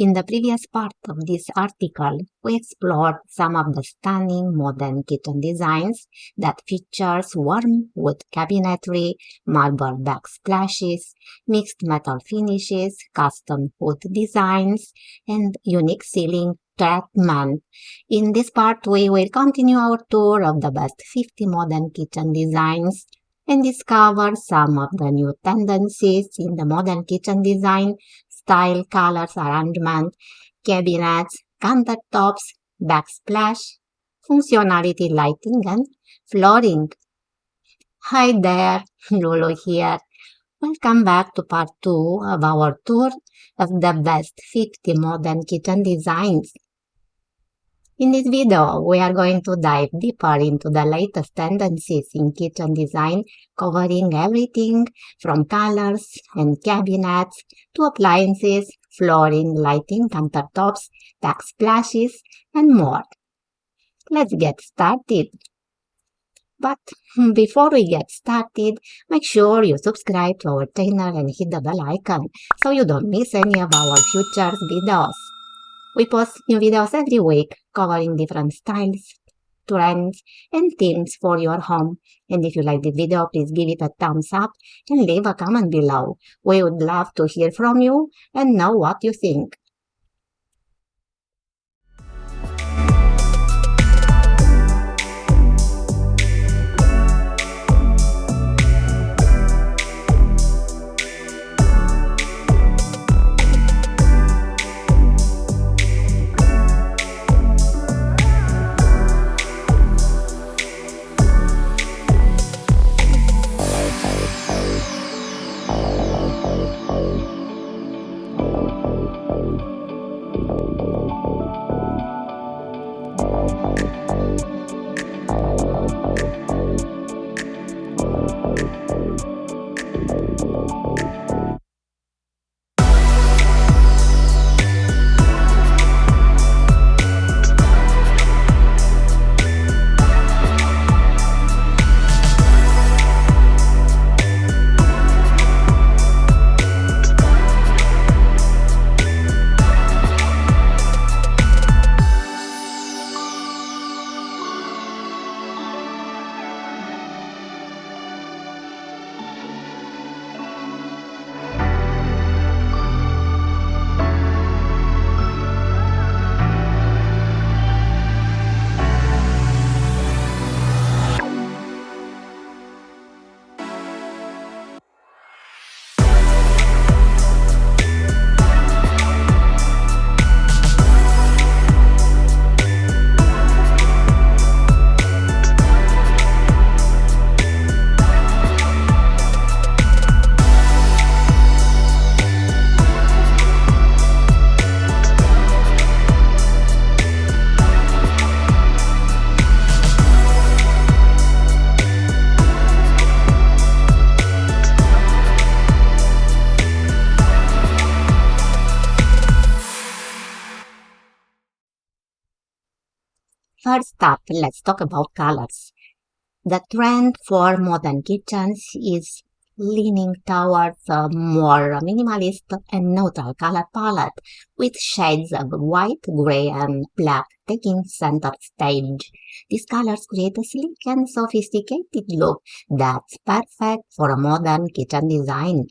In the previous part of this article, we explored some of the stunning modern kitchen designs that features warm wood cabinetry, marble backsplashes, mixed metal finishes, custom wood designs, and unique ceiling treatment. In this part, we will continue our tour of the best 50 modern kitchen designs and discover some of the new tendencies in the modern kitchen design: style, colors, arrangement, cabinets, countertops, backsplash, functionality, lighting, and flooring. Hi there, Lulu here. Welcome back to part 2 of our tour of the best 50 modern kitchen designs. In this video, we are going to dive deeper into the latest tendencies in kitchen design, covering everything from colors and cabinets to appliances, flooring, lighting, countertops, backsplashes, and more. Let's get started. But before we get started, make sure you subscribe to our channel and hit the bell icon so you don't miss any of our future videos. We post new videos every week covering different styles, trends, and themes for your home. And if you like the video, please give it a thumbs up and leave a comment below. We would love to hear from you and know what you think. First up, let's talk about colors. The trend for modern kitchens is leaning towards a more minimalist and neutral color palette, with shades of white, gray, and black taking center stage. These colors create a sleek and sophisticated look that's perfect for a modern kitchen design.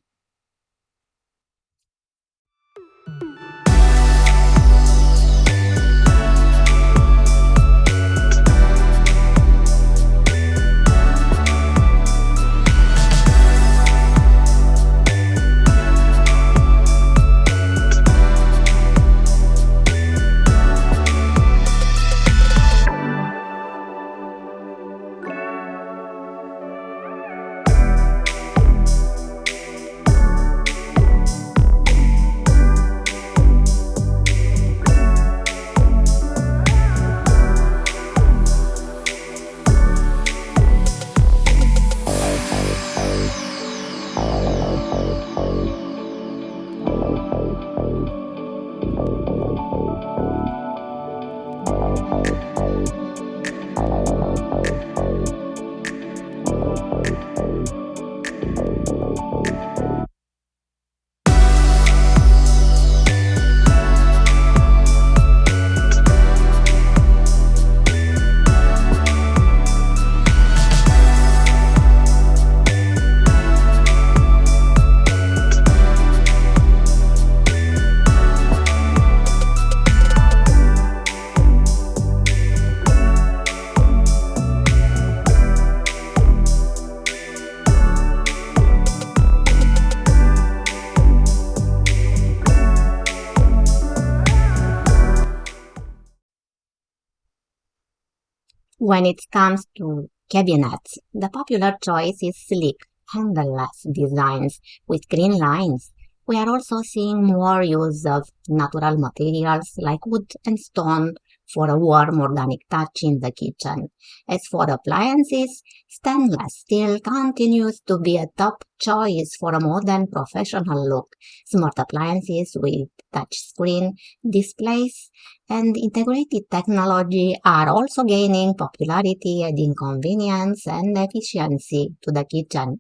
When it comes to cabinets, the popular choice is sleek, handleless designs with clean lines. We are also seeing more use of natural materials like wood and stone for a warm organic touch in the kitchen. As for appliances, stainless steel continues to be a top choice for a modern professional look. Smart appliances with touchscreen displays and integrated technology are also gaining popularity, adding convenience and efficiency to the kitchen.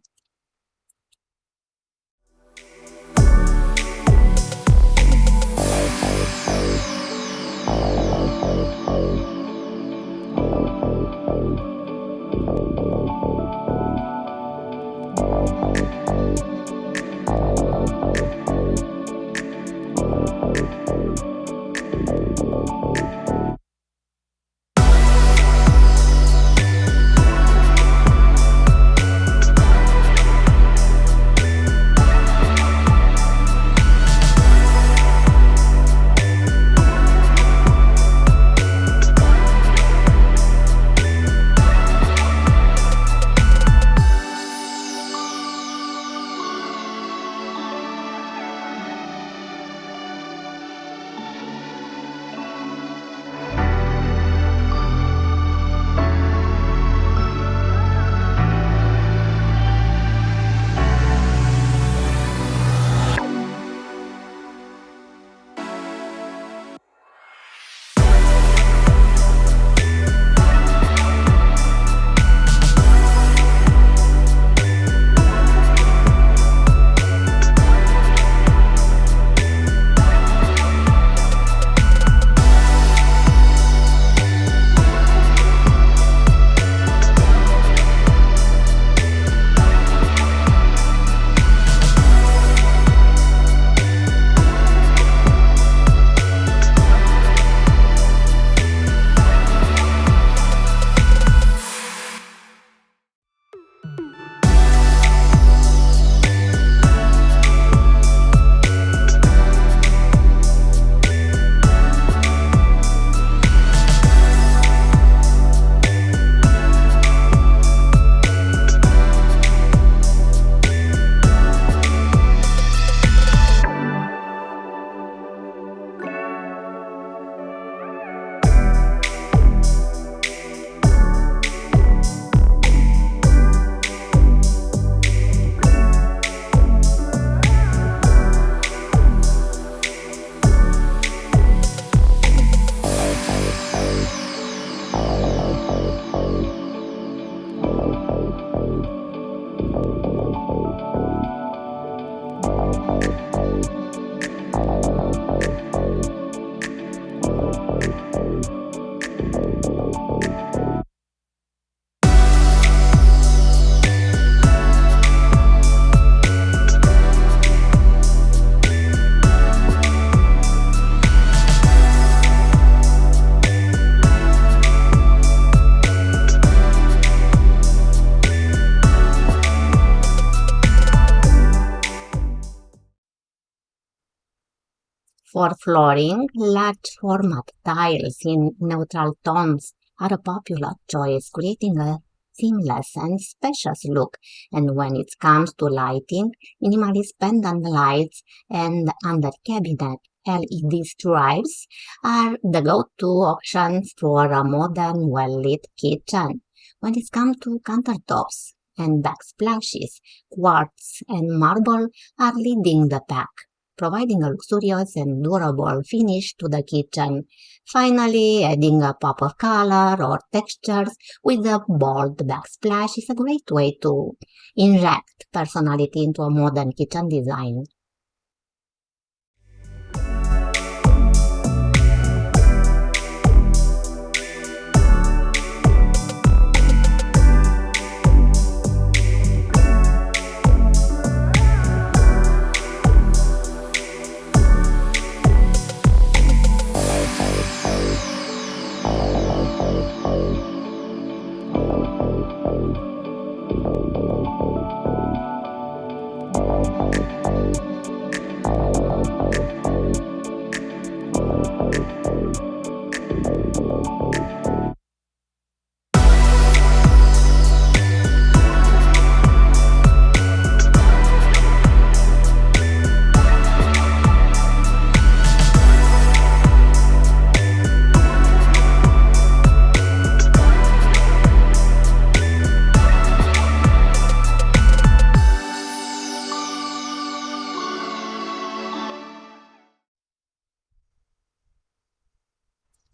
For flooring, large format tiles in neutral tones are a popular choice, creating a seamless and spacious look. And when it comes to lighting, minimalist pendant lights and under cabinet LED strips are the go-to options for a modern, well-lit kitchen. When it comes to countertops and backsplashes, quartz and marble are leading the pack, providing a luxurious and durable finish to the kitchen. Finally, adding a pop of color or textures with a bold backsplash is a great way to inject personality into a modern kitchen design.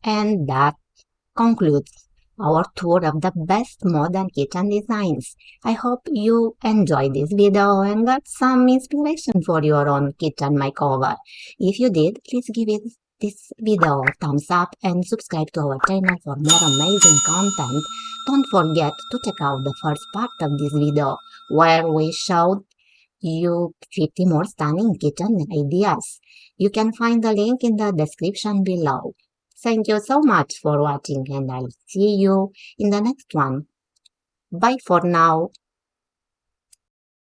And that concludes our tour of the best modern kitchen designs. I hope you enjoyed this video and got some inspiration for your own kitchen makeover. If you did, please give this video a thumbs up and subscribe to our channel for more amazing content. Don't forget to check out the first part of this video where we showed you 50 more stunning kitchen ideas. You can find the link in the description below. Thank you so much for watching and I'll see you in the next one. Bye for now.